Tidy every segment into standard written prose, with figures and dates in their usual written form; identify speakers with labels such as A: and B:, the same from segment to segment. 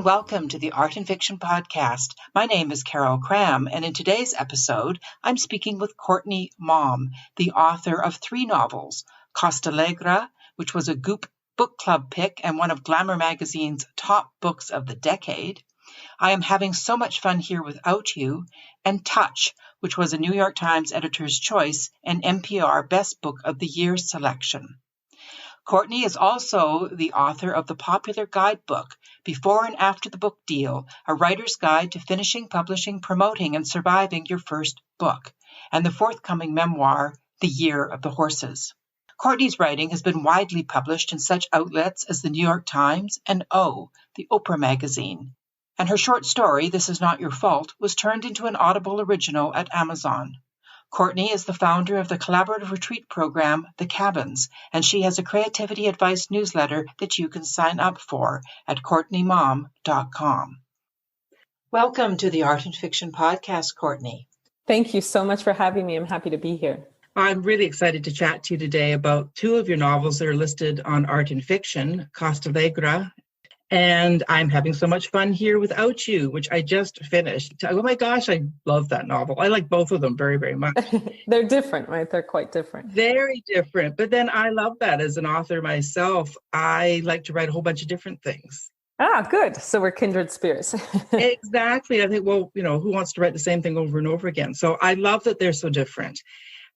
A: welcome to the Art and Fiction Podcast. My name is Carol Cram, and in today's episode, I'm speaking with Courtney Maum, the author of 3 novels, Costalegre, which was a Goop book club pick and one of Glamour magazine's top books of the decade, I Am Having So Much Fun Here Without You, and Touch, which was a New York Times Editor's Choice and NPR Best Book of the Year selection. Courtney is also the author of the popular guidebook, Before and After the Book Deal, a writer's guide to finishing, publishing, promoting, and surviving your first book, and the forthcoming memoir, The Year of the Horses. Courtney's writing has been widely published in such outlets as the New York Times and O, the Oprah magazine. And her short story, This Is Not Your Fault, was turned into an Audible original at Amazon. Courtney is the founder of the collaborative retreat program, The Cabins, and she has a creativity advice newsletter that you can sign up for at CourtneyMaum.com. Welcome to the Art and Fiction Podcast, Courtney.
B: Thank you so much for having me. I'm happy to be here.
A: I'm really excited to chat to you today about 2 of your novels that are listed on Art and Fiction, Costalegre and I'm Having So Much Fun Here Without You, which I just finished. Oh my gosh, I love that novel. I like both of them very, very much.
B: They're different, right? They're quite different.
A: Very different. But then I love that as an author myself. I like to write a whole bunch of different things.
B: Ah, good. So we're kindred spirits.
A: Exactly. I think, well, who wants to write the same thing over and over again? So I love that they're so different.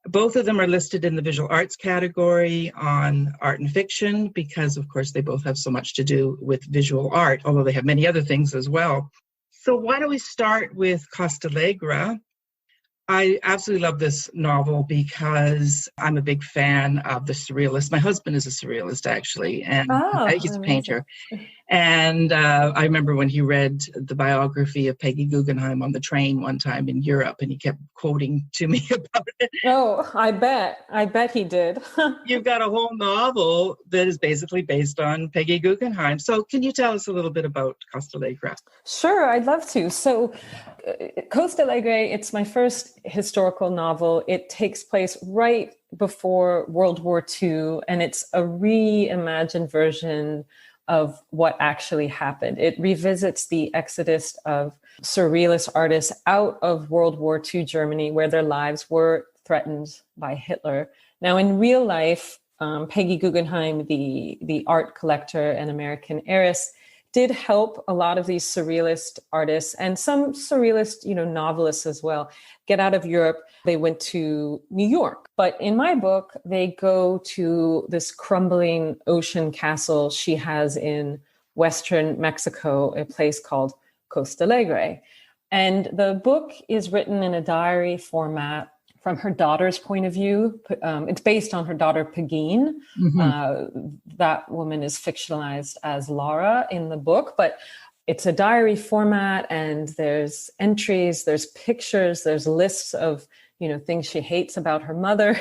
A: Both of them are listed in the visual arts category on Art and Fiction because, of course, they both have so much to do with visual art, although they have many other things as well. So why don't we start with Costalegre? I absolutely love this novel because I'm a big fan of the Surrealist. My husband is a Surrealist, actually, and he's a painter. And I remember when he read the biography of Peggy Guggenheim on the train one time in Europe, and he kept quoting to me about it.
B: Oh, I bet he did.
A: You've got a whole novel that is basically based on Peggy Guggenheim. So can you tell us a little bit about Costalegre?
B: Sure, I'd love to. So Costalegre, it's my first historical novel. It takes place right before World War II, and it's a reimagined version of what actually happened. It revisits the exodus of Surrealist artists out of World War II Germany, where their lives were threatened by Hitler. Now, in real life, Peggy Guggenheim, the art collector and American heiress, did help a lot of these Surrealist artists and some Surrealist, novelists as well, get out of Europe. They went to New York. But in my book, they go to this crumbling ocean castle she has in Western Mexico, a place called Costalegre. And the book is written in a diary format from her daughter's point of view. It's based on her daughter, Pegeen. Mm-hmm. That woman is fictionalized as Laura in the book, but it's a diary format, and there's entries, there's pictures, there's lists of things she hates about her mother.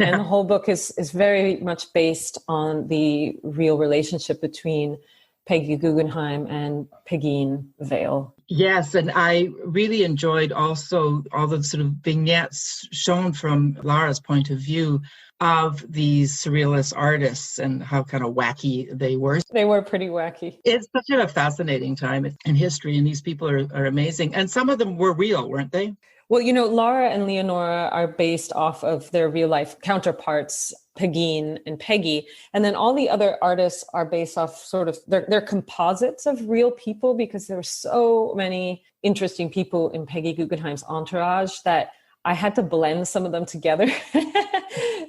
B: Yeah. And the whole book is very much based on the real relationship between Peggy Guggenheim and Pegeen Vale.
A: Yes, and I really enjoyed also all the sort of vignettes shown from Lara's point of view of these Surrealist artists and how kind of wacky they were.
B: They were pretty wacky.
A: It's such a fascinating time in history, and these people are amazing. And some of them were real, weren't they?
B: Well, Laura and Leonora are based off of their real life counterparts, Pegeen and Peggy. And then all the other artists are based off sort of, they're composites of real people, because there were so many interesting people in Peggy Guggenheim's entourage that I had to blend some of them together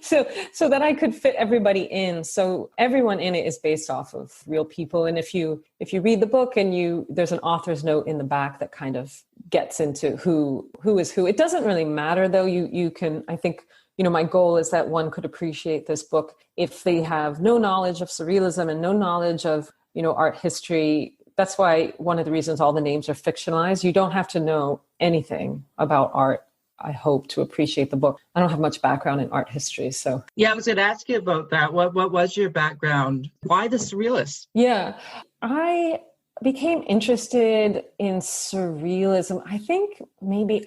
B: so that I could fit everybody in. So everyone in it is based off of real people. And if you read the book and there's an author's note in the back that kind of gets into who is who. It doesn't really matter though. You can, I think, my goal is that one could appreciate this book if they have no knowledge of Surrealism and no knowledge of, art history. That's why one of the reasons all the names are fictionalized. You don't have to know anything about art, I hope, to appreciate the book. I don't have much background in art history, so.
A: Yeah, I was going to ask you about that. What was your background? Why the Surrealist?
B: Yeah, I became interested in Surrealism. I think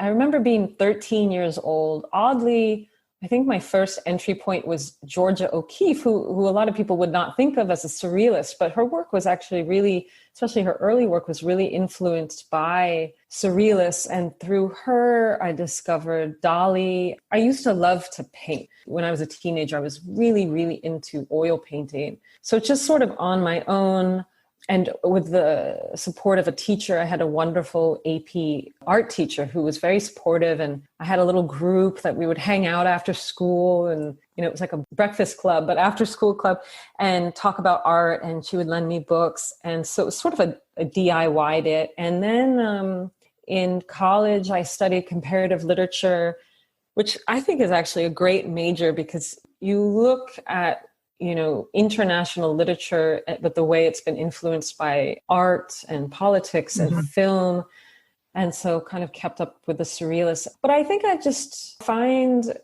B: I remember being 13 years old, oddly I think my first entry point was Georgia O'Keeffe, who a lot of people would not think of as a surrealist, but her work was actually really, especially her early work, was really influenced by surrealists. And through her, I discovered Dali. I used to love to paint. When I was a teenager, I was really, really into oil painting. So just sort of on my own, and with the support of a teacher, I had a wonderful AP art teacher who was very supportive. And I had a little group that we would hang out after school. And, it was like a breakfast club, but after school club, and talk about art. And she would lend me books. And so it was sort of a DIY'd it. And then in college, I studied comparative literature, which I think is actually a great major because you look at international literature, but the way it's been influenced by art and politics and film. And so kind of kept up with the surrealists. But I think I just find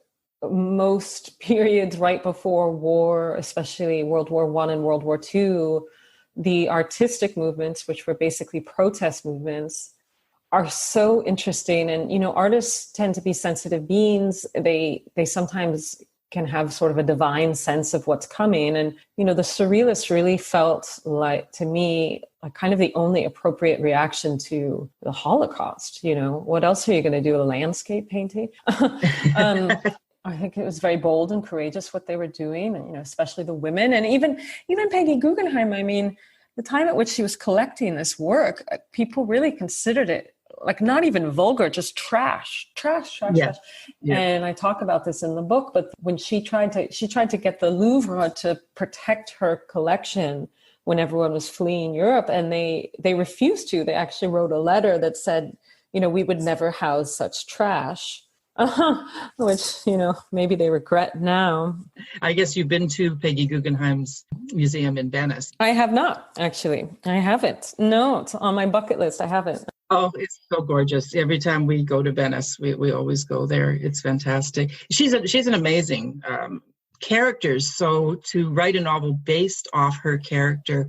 B: most periods right before war, especially World War I and World War II, the artistic movements, which were basically protest movements, are so interesting. And, artists tend to be sensitive beings. They sometimes can have sort of a divine sense of what's coming. And, the surrealists really felt like, to me, like kind of the only appropriate reaction to the Holocaust. What else are you going to do? A landscape painting? I think it was very bold and courageous what they were doing, and, especially the women. And even Peggy Guggenheim, I mean, the time at which she was collecting this work, people really considered it like not even vulgar, just trash. Yeah. And I talk about this in the book, but when she tried to get the Louvre to protect her collection when everyone was fleeing Europe, and they refused to. They actually wrote a letter that said, we would never house such trash. Which, maybe they regret now.
A: I guess you've been to Peggy Guggenheim's museum in Venice.
B: I have not, actually. I haven't. No, it's on my bucket list. I haven't.
A: Oh, it's so gorgeous. Every time we go to Venice, we always go there. It's fantastic. She's an amazing character. So to write a novel based off her character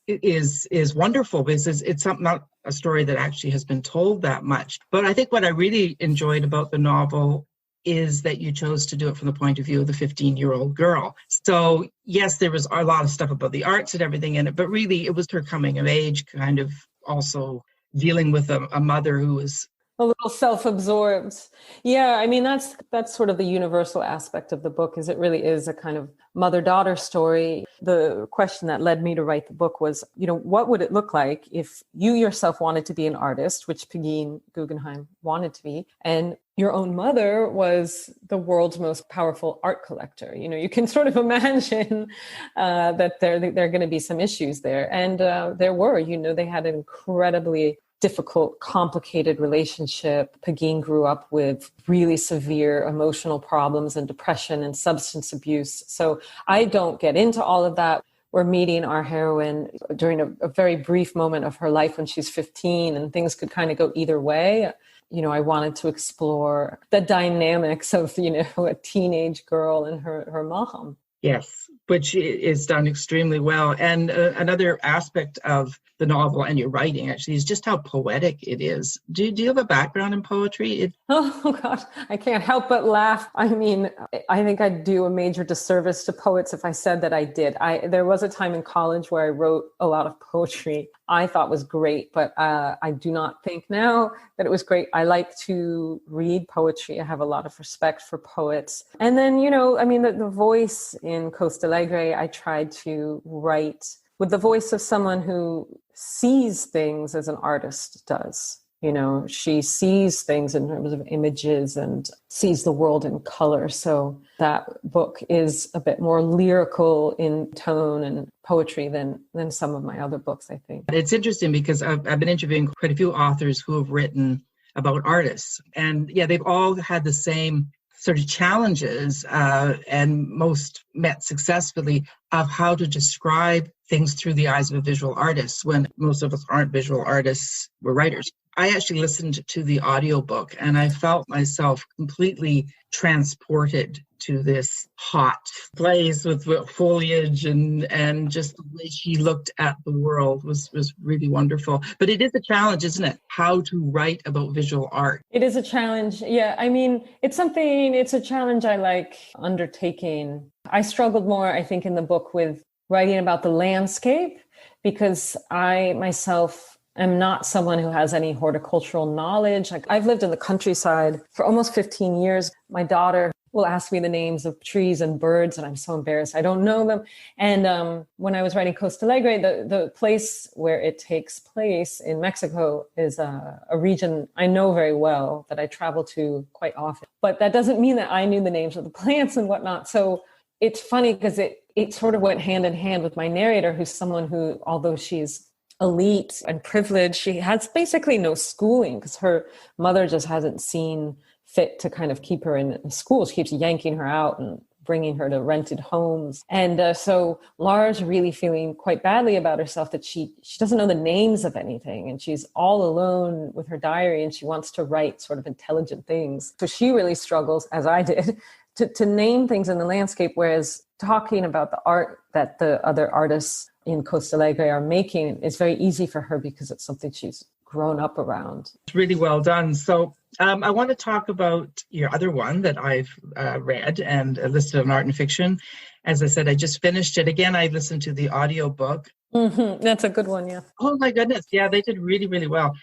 A: is wonderful, because it's not a story that actually has been told that much. But I think what I really enjoyed about the novel is that you chose to do it from the point of view of the 15-year-old girl. So yes, there was a lot of stuff about the arts and everything in it, but really it was her coming of age, kind of also dealing with a mother who was
B: a little self-absorbed. Yeah, I mean, that's sort of the universal aspect of the book, is it really is a kind of mother-daughter story. The question that led me to write the book was, what would it look like if you yourself wanted to be an artist, which Pegeen Guggenheim wanted to be, and your own mother was the world's most powerful art collector? You can sort of imagine that there are going to be some issues there. And there were, they had an incredibly difficult, complicated relationship. Pegeen grew up with really severe emotional problems and depression and substance abuse. So I don't get into all of that. We're meeting our heroine during a very brief moment of her life when she's 15, and things could kind of go either way. I wanted to explore the dynamics of, a teenage girl and her mom.
A: Yes, which is done extremely well. And another aspect of the novel and your writing, actually, is just how poetic it is. Do you have a background in poetry?
B: Oh, God, I can't help but laugh. I mean, I think I'd do a major disservice to poets if I said that I did. There was a time in college where I wrote a lot of poetry I thought was great, but I do not think now that it was great. I like to read poetry. I have a lot of respect for poets. And then, the voice in Costalegre, I tried to write with the voice of someone who sees things as an artist does. She sees things in terms of images and sees the world in color. So that book is a bit more lyrical in tone and poetry than some of my other books, I think.
A: It's interesting because I've been interviewing quite a few authors who have written about artists. And yeah, they've all had the same sort of challenges, and most met successfully, of how to describe things through the eyes of a visual artist, when most of us aren't visual artists, we're writers. I actually listened to the audiobook and I felt myself completely transported to this hot place with foliage and just the way she looked at the world was really wonderful. But it is a challenge, isn't it? How to write about visual art.
B: It is a challenge. Yeah. I mean, it's a challenge I like undertaking. I struggled more, I think, in the book with writing about the landscape because I myself am not someone who has any horticultural knowledge. Like, I've lived in the countryside for almost 15 years. My daughter will ask me the names of trees and birds, and I'm so embarrassed. I don't know them. And when I was writing Costalegre, the place where it takes place in Mexico is a region I know very well, that I travel to quite often. But that doesn't mean that I knew the names of the plants and whatnot. So it's funny because it sort of went hand in hand with my narrator, who's someone who, although she's elite and privileged, she has basically no schooling because her mother just hasn't seen fit to kind of keep her in school. She keeps yanking her out and bringing her to rented homes. And so Laura's really feeling quite badly about herself, that she doesn't know the names of anything. And she's all alone with her diary and she wants to write sort of intelligent things. So she really struggles, as I did, to name things in the landscape, whereas talking about the art that the other artists in Costalegre are making is very easy for her because it's something she's grown up around.
A: It's really well done. So I want to talk about your other one that I've read and listed on Art and Fiction. As I said, I just finished it. Again, I listened to the audiobook.
B: Mm-hmm. That's a good one, yeah.
A: Oh my goodness. Yeah, they did really, really well.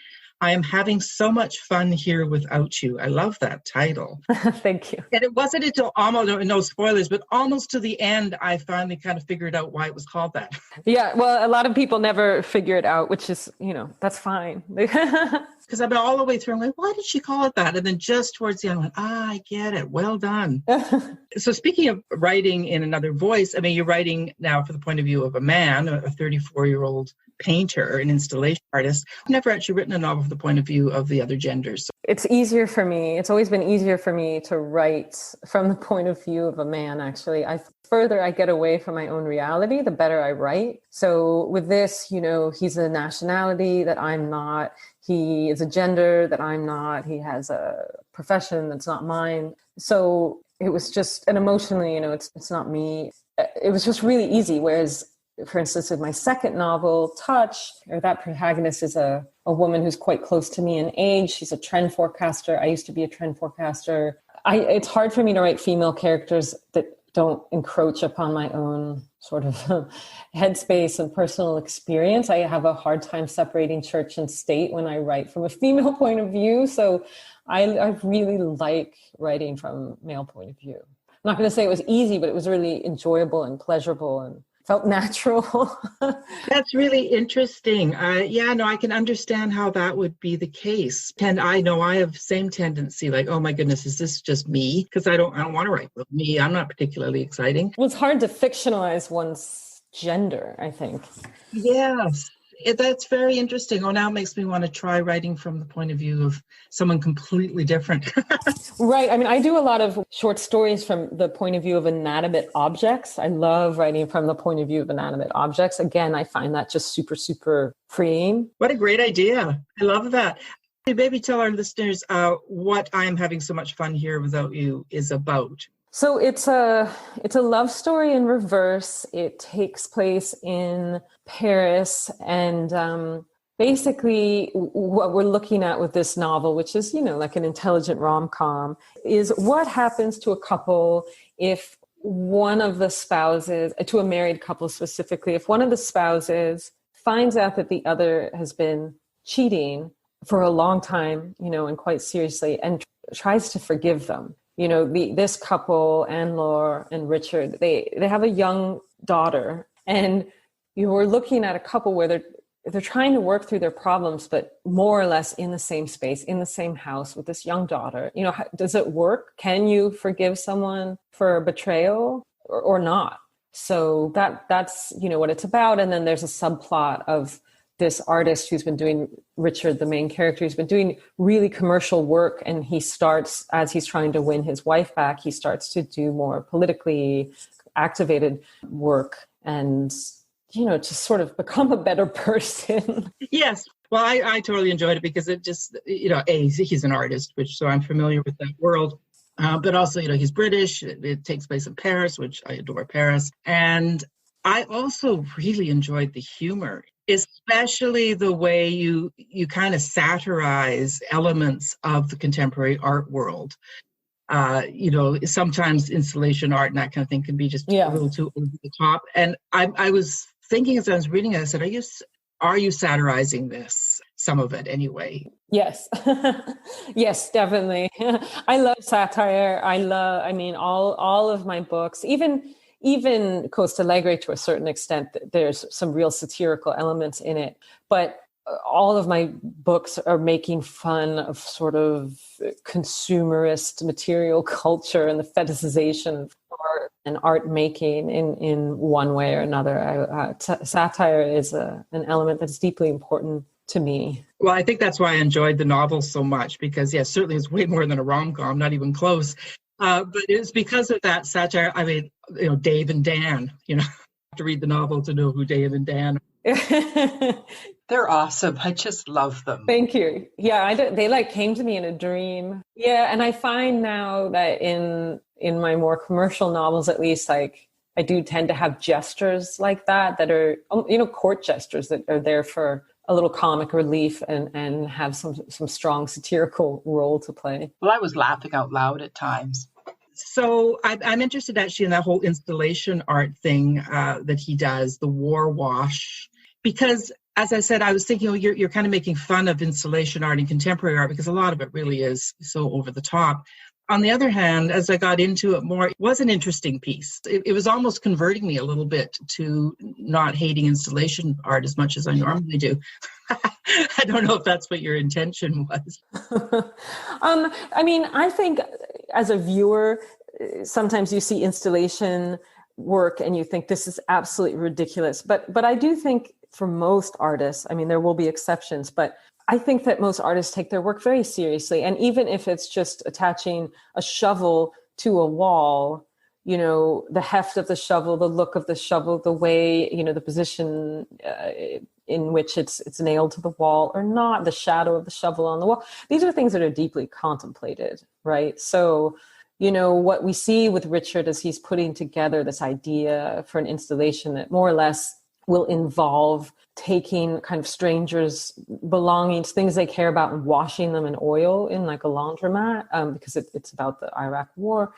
A: I am having so much fun here without you. I love that title.
B: Thank you.
A: And it wasn't until almost, no spoilers, but almost to the end, I finally kind of figured out why it was called that.
B: Yeah, well, a lot of people never figure it out, which is, that's fine.
A: Because I've been all the way through, I'm like, why did she call it that? And then just towards the end, I went, I get it. Well done. So speaking of writing in another voice, I mean, you're writing now for the point of view of a man, a 34-year-old painter, an installation artist. I've never actually written a novel from the point of view of the other genders.
B: It's easier for me. It's always been easier for me to write from the point of view of a man, actually. Further I get away from my own reality, the better I write. So with this, he's a nationality that I'm not. He is a gender that I'm not. He has a profession that's not mine. So it was just, and emotionally, it's not me. It was just really easy. Whereas, for instance, with my second novel, Touch, that protagonist is a woman who's quite close to me in age. She's a trend forecaster. I used to be a trend forecaster. It's hard for me to write female characters that don't encroach upon my own sort of headspace and personal experience. I have a hard time separating church and state when I write from a female point of view. So I really like writing from male point of view. I'm not going to say it was easy, but it was really enjoyable and pleasurable and felt natural.
A: That's really interesting. I can understand how that would be the case. And I know I have the same tendency, like, oh my goodness, is this just me? Because I don't want to write with me. I'm not particularly exciting.
B: Well, it's hard to fictionalize one's gender, I think.
A: Yes. That's very interesting. Oh, now it makes me want to try writing from the point of view of someone completely different.
B: Right. I mean, I do a lot of short stories from the point of view of inanimate objects. I love writing from the point of view of inanimate objects. Again, I find that just super, super freeing.
A: What a great idea. I love that. Maybe tell our listeners what I'm Having So Much Fun Here Without You is about.
B: So it's a love story in reverse. It takes place in Paris, and basically what we're looking at with this novel, which is, like an intelligent rom-com, is what happens to a couple if one of the spouses, to a married couple specifically, if one of the spouses finds out that the other has been cheating for a long time, and quite seriously, and tries to forgive them. This couple, Anne-Laure and Richard, they have a young daughter, and we're looking at a couple where they're trying to work through their problems, but more or less in the same space, in the same house with this young daughter. Does it work? Can you forgive someone for betrayal or not? So that's what it's about. And then there's a subplot of this artist who's been doing, Richard, the main character, who's been doing really commercial work. And he starts, as he's trying to win his wife back, he starts to do more politically activated work and, to sort of become a better person.
A: Yes.
C: Well, I totally enjoyed it because it just, he's an artist, so I'm familiar with that world. But also, he's British. It takes place in Paris, which I adore Paris. And I also really enjoyed the humor, especially the way you kind of satirize elements of the contemporary art world. Sometimes installation art and that kind of thing can be just a little too over the top. And I was thinking as I was reading it, I said, are you satirizing this? Some of it anyway.
B: Yes. Yes, definitely. I love satire. All of my books, even Costalegre to a certain extent, there's some real satirical elements in it. But all of my books are making fun of sort of consumerist material culture and the fetishization of art and art making in one way or another. Satire is an element that's deeply important to me.
C: Well, I think that's why I enjoyed the novel so much, because yes, certainly it's way more than a rom-com, not even close. But it's because of that satire. I mean, Dave and Dan, you have to read the novel to know who Dave and Dan are.
A: They're awesome. I just love them.
B: Thank you. Yeah, they came to me in a dream. Yeah, and I find now that in my more commercial novels, at least, I do tend to have gestures like that are, court gestures that are there for a little comic relief and have some strong satirical role to play.
A: Well, I was laughing out loud at times.
C: So I'm interested actually in that whole installation art thing that he does, the war wash, because as I said, I was thinking, you're kind of making fun of installation art and contemporary art because a lot of it really is so over the top. On the other hand, as I got into it more, it was an interesting piece. It was almost converting me a little bit to not hating installation art as much as I normally do. I don't know if that's what your intention was.
B: I think as a viewer, sometimes you see installation work and you think this is absolutely ridiculous. But I do think for most artists, there will be exceptions, but I think that most artists take their work very seriously. And even if it's just attaching a shovel to a wall, the heft of the shovel, the look of the shovel, the way, the position in which it's nailed to the wall or not, the shadow of the shovel on the wall. These are things that are deeply contemplated, right? So, what we see with Richard is he's putting together this idea for an installation that more or less will involve taking kind of strangers' belongings, things they care about, and washing them in oil in like a laundromat, because it's about the Iraq War.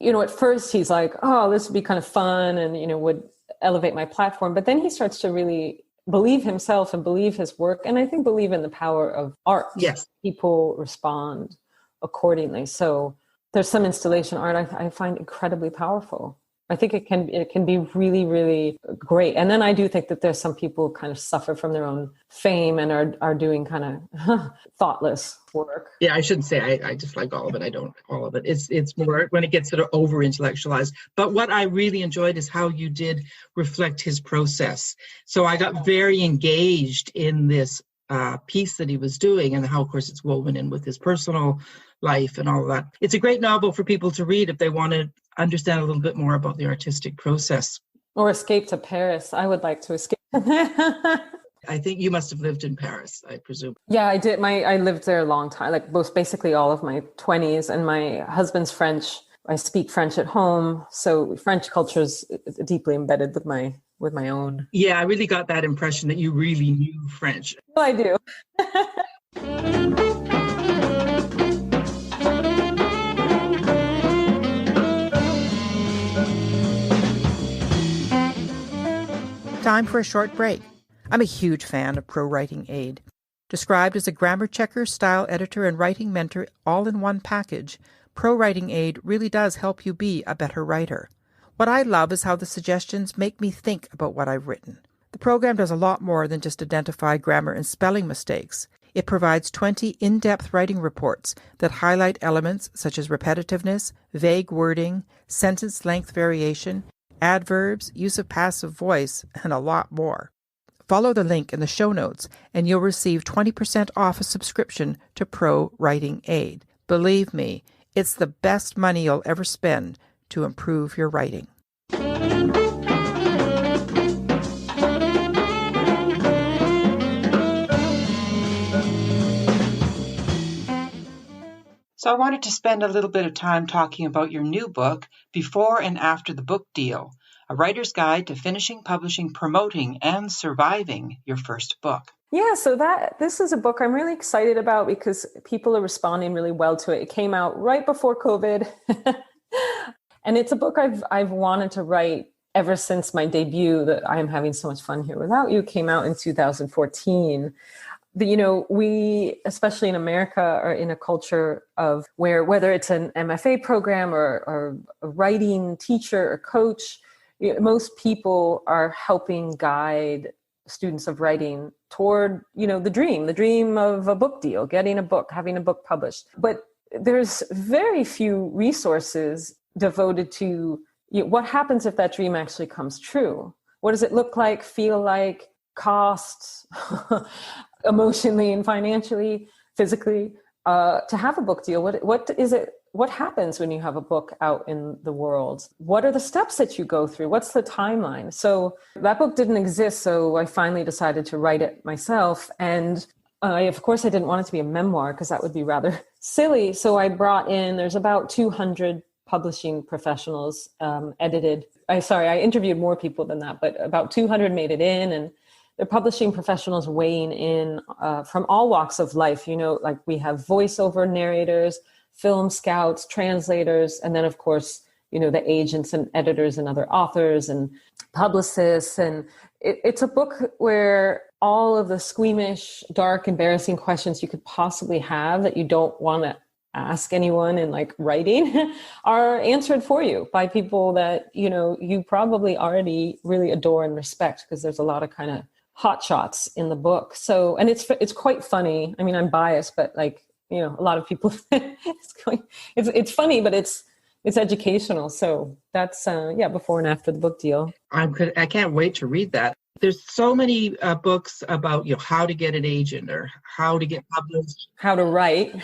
B: At first he's like, oh, this would be kind of fun and, would elevate my platform. But then he starts to really believe himself and believe his work. And I think believe in the power of art.
C: Yes.
B: People respond accordingly. So there's some installation art I find incredibly powerful. I think it can be really, really great. And then I do think that there's some people kind of suffer from their own fame and are doing kind of thoughtless work.
C: Yeah, I shouldn't say I just like all of it. I don't like all of it. It's more when it gets sort of over intellectualized. But what I really enjoyed is how you did reflect his process. So I got very engaged in this piece that he was doing and how, of course, it's woven in with his personal life and all of that. It's a great novel for people to read if they want to understand a little bit more about the artistic process.
B: Or escape to Paris. I would like to escape.
C: I think you must have lived in Paris, I presume.
B: Yeah, I did. I lived there a long time, like basically all of my 20s, and my husband's French. I speak French at home. So French culture is deeply embedded with my own.
C: Yeah, I really got that impression that you really knew French.
B: Well, I do.
D: Time for a short break. I'm a huge fan of Pro Writing Aid. Described as a grammar checker, style editor, and writing mentor all in one package, Pro Writing Aid really does help you be a better writer. What I love is how the suggestions make me think about what I've written. The program does a lot more than just identify grammar and spelling mistakes. It provides 20 in-depth writing reports that highlight elements such as repetitiveness, vague wording, sentence length variation, adverbs, use of passive voice, and a lot more. Follow the link in the show notes and you'll receive 20% off a subscription to Pro Writing Aid. Believe me, it's the best money you'll ever spend to improve your writing.
A: So I wanted to spend a little bit of time talking about your new book, Before and After the Book Deal, a writer's guide to finishing, publishing, promoting, and surviving your first book.
B: Yeah, so this is a book I'm really excited about because people are responding really well to it. It came out right before COVID. And it's a book I've wanted to write ever since my debut, that I Am Having So Much Fun Here Without You, came out in 2014. We, especially in America, are in a culture of where, whether it's an MFA program or a writing teacher or coach, most people are helping guide students of writing toward, the dream of a book deal, getting a book, having a book published. But there's very few resources devoted to what happens if that dream actually comes true. What does it look like, feel like, cost, emotionally and financially, physically, to have a book deal? What is it? What happens when you have a book out in the world? What are the steps that you go through? What's the timeline? So that book didn't exist. So I finally decided to write it myself. And of course, I didn't want it to be a memoir because that would be rather silly. So I brought in, there's about 200 publishing professionals edited. I interviewed more people than that, but about 200 made it in, and they're publishing professionals weighing in from all walks of life. Like we have voiceover narrators, film scouts, translators, and then of course, the agents and editors and other authors and publicists. And it's a book where all of the squeamish, dark, embarrassing questions you could possibly have that you don't want to ask anyone in writing are answered for you by people that, you probably already really adore and respect, because there's a lot of kind of hot shots in the book. So, and it's quite funny. I mean, I'm biased, but a lot of people, it's funny, but it's educational. So that's, Before and After the Book Deal.
C: I can't wait to read that. There's so many books about, how to get an agent or how to get published.
B: How to write.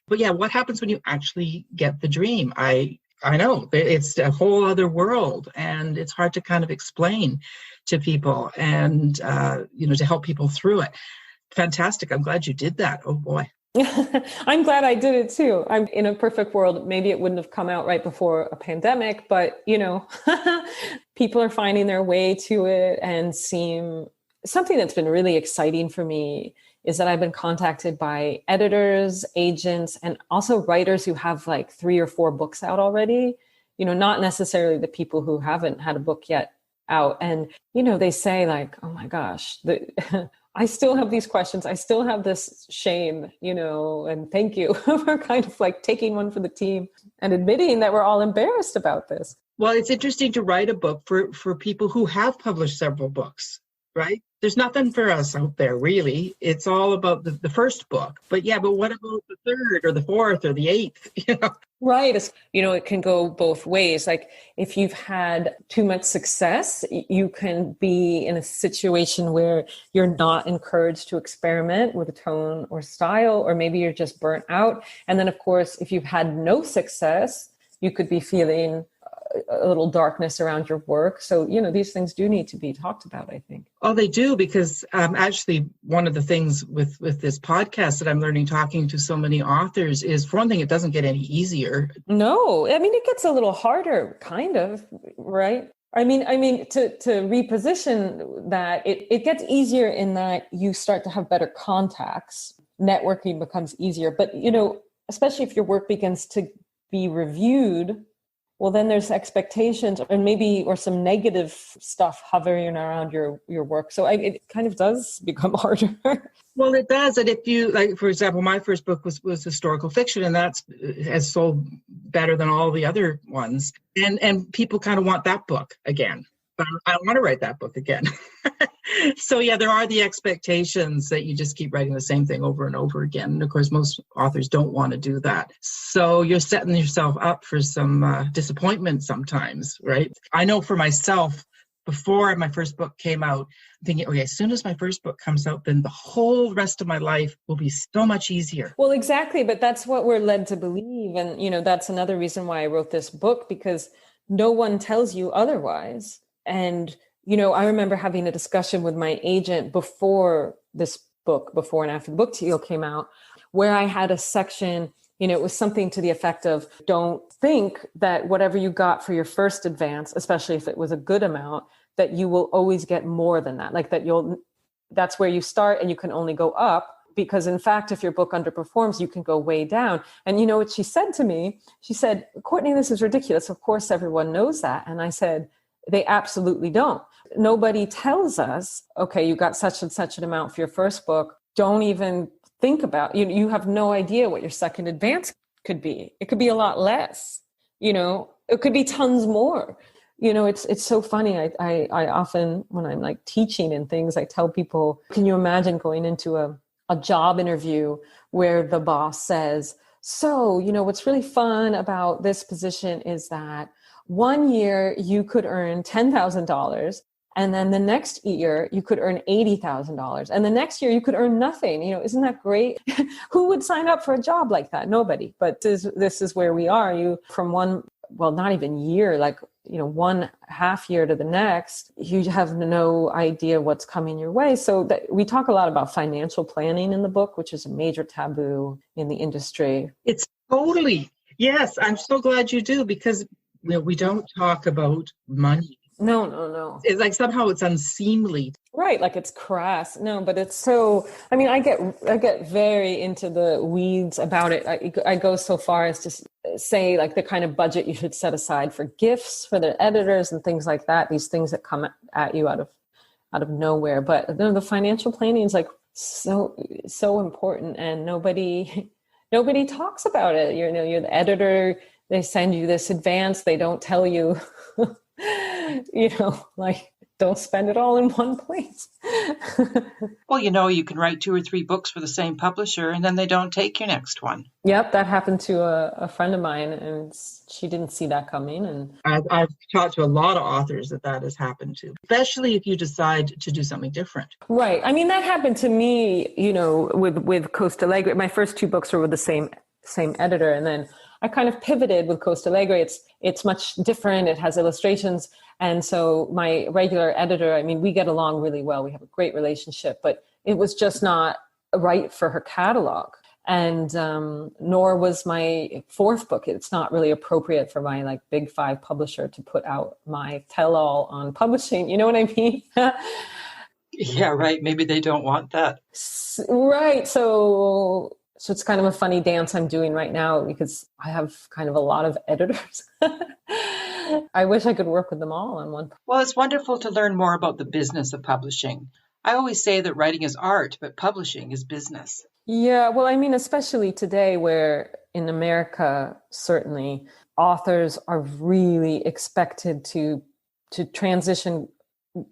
C: But yeah, what happens when you actually get the dream? I know it's a whole other world, and it's hard to kind of explain to people and, to help people through it. Fantastic. I'm glad you did that. Oh boy.
B: I'm glad I did it too. I'm in a perfect world. Maybe it wouldn't have come out right before a pandemic, but people are finding their way to it and something that's been really exciting for me is that I've been contacted by editors, agents, and also writers who have 3 or 4 books out already, not necessarily the people who haven't had a book yet out. And, they say oh my gosh, I still have these questions. I still have this shame, and thank you for kind of taking one for the team and admitting that we're all embarrassed about this.
C: Well, it's interesting to write a book for people who have published several books, right? There's nothing for us out there, really. It's all about the first book. But what about the third or the fourth or the 8th?
B: Right. It can go both ways. If you've had too much success, you can be in a situation where you're not encouraged to experiment with a tone or style, or maybe you're just burnt out. And then, of course, if you've had no success, you could be feeling a little darkness around your work. So, these things do need to be talked about, I think.
C: Oh, they do, because actually one of the things with this podcast that I'm learning talking to so many authors is, for one thing, it doesn't get any easier.
B: No, I mean, it gets a little harder, kind of, right? I mean, to reposition that, it gets easier in that you start to have better contacts. Networking becomes easier. But, especially if your work begins to be reviewed, well, then there's expectations or some negative stuff hovering around your work. So it kind of does become harder.
C: Well, it does. And if you, for example, my first book was historical fiction, and has sold better than all the other ones. And people kind of want that book again. But I want to write that book again. So there are the expectations that you just keep writing the same thing over and over again. And of course, most authors don't want to do that. So you're setting yourself up for some disappointment sometimes, right? I know for myself, before my first book came out, I'm thinking, okay, as soon as my first book comes out, then the whole rest of my life will be so much easier.
B: Well, exactly. But that's what we're led to believe. And, that's another reason why I wrote this book, because no one tells you otherwise. And, I remember having a discussion with my agent before this book, Before and After the Book Deal came out, where I had a section It was something to the effect of, don't think that whatever you got for your first advance, especially if it was a good amount, that you will always get more than that. Like that's where you start and you can only go up. Because in fact, if your book underperforms, you can go way down. And you know what she said to me? She said, Courtney, this is ridiculous. Of course, everyone knows that. And I said, they absolutely don't. Nobody tells us, okay, you got such and such an amount for your first book. Don't even think about, you have no idea what your second advance could be. It could be a lot less, it could be tons more. It's so funny. I often, when I'm like teaching and things, I tell people, can you imagine going into a job interview where the boss says, so, what's really fun about this position is that 1 year you could earn $10,000. And then the next year you could earn $80,000. And the next year you could earn nothing. Isn't that great? Who would sign up for a job like that? Nobody. But this is where we are. You from one, well, not even year, like, 1.5 year to the next, you have no idea what's coming your way. So we talk a lot about financial planning in the book, which is a major taboo in the industry.
C: It's totally, yes. I'm so glad you do, because we don't talk about money.
B: No.
C: It's like somehow it's unseemly.
B: Right, like it's crass. No, but it's so, I get very into the weeds about it. I go so far as to say like the kind of budget you should set aside for gifts for the editors and things like that, these things that come at you out of nowhere. But the financial planning is like so important, and nobody talks about it. You're the editor, they send you this advance, they don't tell you like, don't spend it all in one place.
A: Well, you can write 2 or 3 books for the same publisher and then they don't take your next one.
B: Yep, that happened to a friend of mine, and she didn't see that coming. And
C: I've talked to a lot of authors that has happened to, especially if you decide to do something different.
B: Right. That happened to me, with Costalegre. My first 2 books were with the same editor, and then I kind of pivoted with Costalegre. It's much different. It has illustrations. And so my regular editor, we get along really well. We have a great relationship, but it was just not right for her catalog. And nor was my 4th book. It's not really appropriate for my like big 5 publisher to put out my tell-all on publishing. You know what I mean?
A: Yeah, right. Maybe they don't want that.
B: Right. So it's kind of a funny dance I'm doing right now, because I have kind of a lot of editors. I wish I could work with them all on one.
A: Well, it's wonderful to learn more about the business of publishing. I always say that writing is art, but publishing is business.
B: Yeah, well, especially today, where in America, certainly, authors are really expected to transition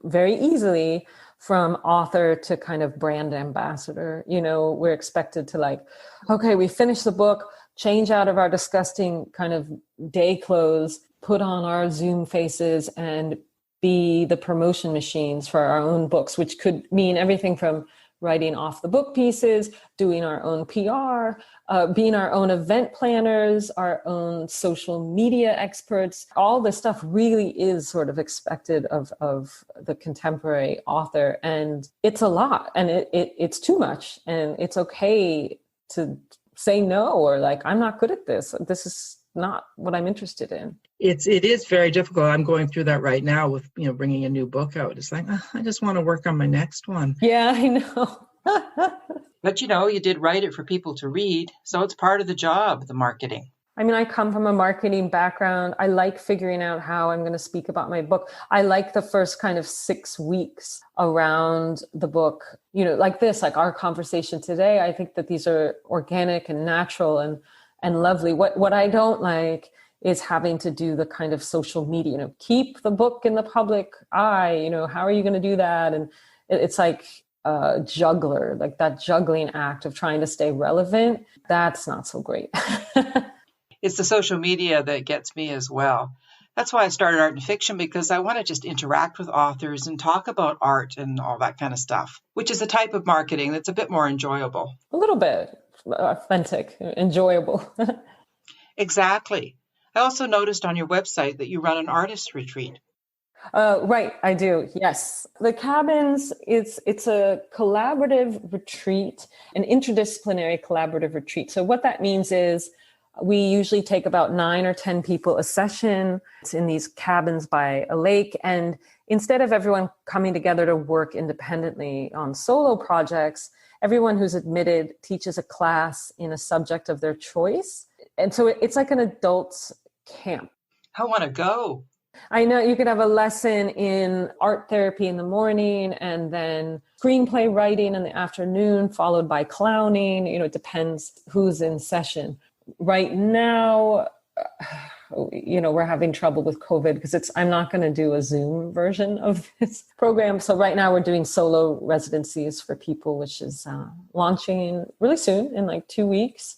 B: very easily from author to kind of brand ambassador. We're expected to like, okay, we finished the book, change out of our disgusting kind of day clothes, put on our Zoom faces, and be the promotion machines for our own books, which could mean everything from writing off the book pieces, doing our own PR, being our own event planners, our own social media experts. All this stuff really is sort of expected of the contemporary author. And it's a lot, and it's too much. And it's okay to say no, or like, I'm not good at this. This is not what I'm interested in.
C: It is very difficult. I'm going through that right now with, bringing a new book out. It's like, I just want to work on my next one.
B: Yeah, I know.
A: But you did write it for people to read. So it's part of the job, the marketing.
B: I come from a marketing background. I like figuring out how I'm going to speak about my book. I like the first kind of 6 weeks around the book, like this, like our conversation today. I think that these are organic and natural and lovely. What I don't like is having to do the kind of social media, keep the book in the public eye, how are you going to do that? And it's like a juggler, like that juggling act of trying to stay relevant. That's not so great.
A: It's the social media that gets me as well. That's why I started Art and Fiction, because I want to just interact with authors and talk about art and all that kind of stuff, which is a type of marketing that's a bit more enjoyable.
B: A little bit authentic, enjoyable.
A: Exactly. I also noticed on your website that you run an artist retreat.
B: Right, I do. Yes. The cabins, it's a collaborative retreat, an interdisciplinary collaborative retreat. So what that means is we usually take about 9 or 10 people a session. It's in these cabins by a lake. And instead of everyone coming together to work independently on solo projects, everyone who's admitted teaches a class in a subject of their choice. And so it's like an adults camp.
A: I want to go.
B: I know you could have a lesson in art therapy in the morning and then screenplay writing in the afternoon, followed by clowning. It depends who's in session. Right now, we're having trouble with COVID because I'm not going to do a Zoom version of this program. So right now we're doing solo residencies for people, which is launching really soon in like 2 weeks.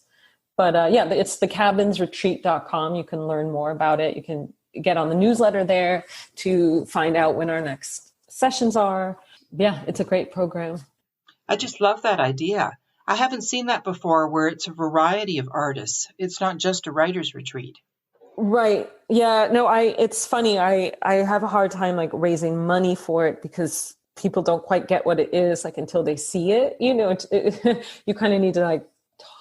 B: But it's thecabinsretreat.com. You can learn more about it. You can get on the newsletter there to find out when our next sessions are. Yeah, it's a great program.
A: I just love that idea. I haven't seen that before where it's a variety of artists. It's not just a writer's retreat. Right.
B: Yeah, no, it's funny. I have a hard time like raising money for it because people don't quite get what it is like until they see it. You kind of need to like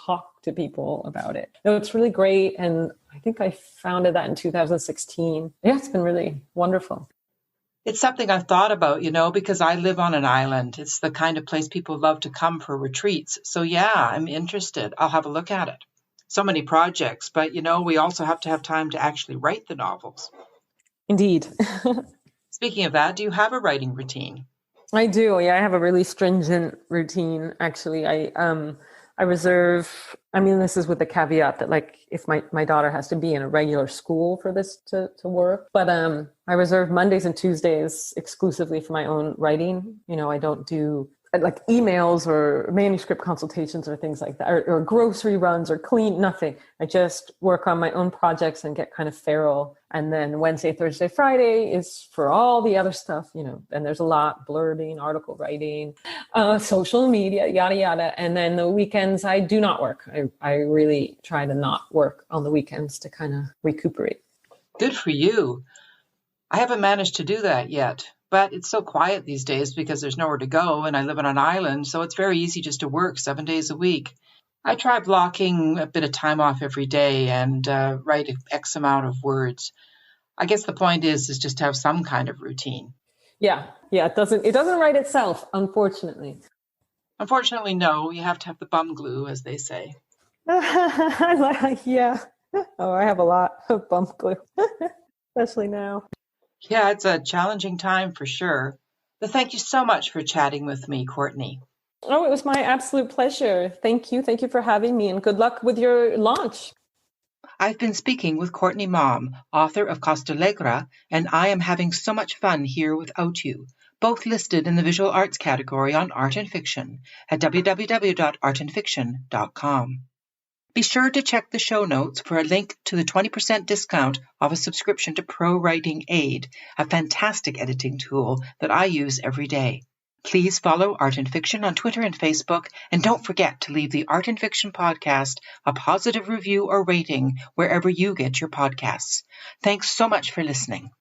B: talk to people about it. No, it's really great. And I think I founded that in 2016. Yeah, it's been really wonderful.
A: It's something I've thought about, because I live on an island. It's the kind of place people love to come for retreats. So yeah, I'm interested. I'll have a look at it. So many projects, but we also have to have time to actually write the novels.
B: Indeed.
A: Speaking of that, do you have a writing routine?
B: I do. Yeah, I have a really stringent routine, actually. I reserve, this is with the caveat that like if my daughter has to be in a regular school for this to work, but I reserve Mondays and Tuesdays exclusively for my own writing. I don't do like emails or manuscript consultations or things like that, or grocery runs or nothing. I just work on my own projects and get kind of feral. And then Wednesday, Thursday, Friday is for all the other stuff, and there's a lot: blurbing, article writing, social media, yada, yada. And then the weekends, I do not work. I really try to not work on the weekends to kind of recuperate.
A: Good for you. I haven't managed to do that yet. But it's so quiet these days because there's nowhere to go and I live on an island, so it's very easy just to work 7 days a week. I try blocking a bit of time off every day and write X amount of words. I guess the point is just to have some kind of routine.
B: Yeah, it doesn't write itself, unfortunately.
A: Unfortunately, no. You have to have the bum glue, as they say.
B: Yeah. Oh, I have a lot of bum glue, especially now.
A: Yeah, it's a challenging time for sure. But thank you so much for chatting with me, Courtney.
B: Oh, it was my absolute pleasure. Thank you. Thank you for having me, and good luck with your launch.
A: I've been speaking with Courtney Maum, author of Costalegre, and I am having so much fun here without you, both listed in the visual arts category on Art and Fiction at www.artandfiction.com. Be sure to check the show notes for a link to the 20% discount of a subscription to Pro Writing Aid, a fantastic editing tool that I use every day. Please follow Art and Fiction on Twitter and Facebook, and don't forget to leave the Art and Fiction podcast a positive review or rating wherever you get your podcasts. Thanks so much for listening.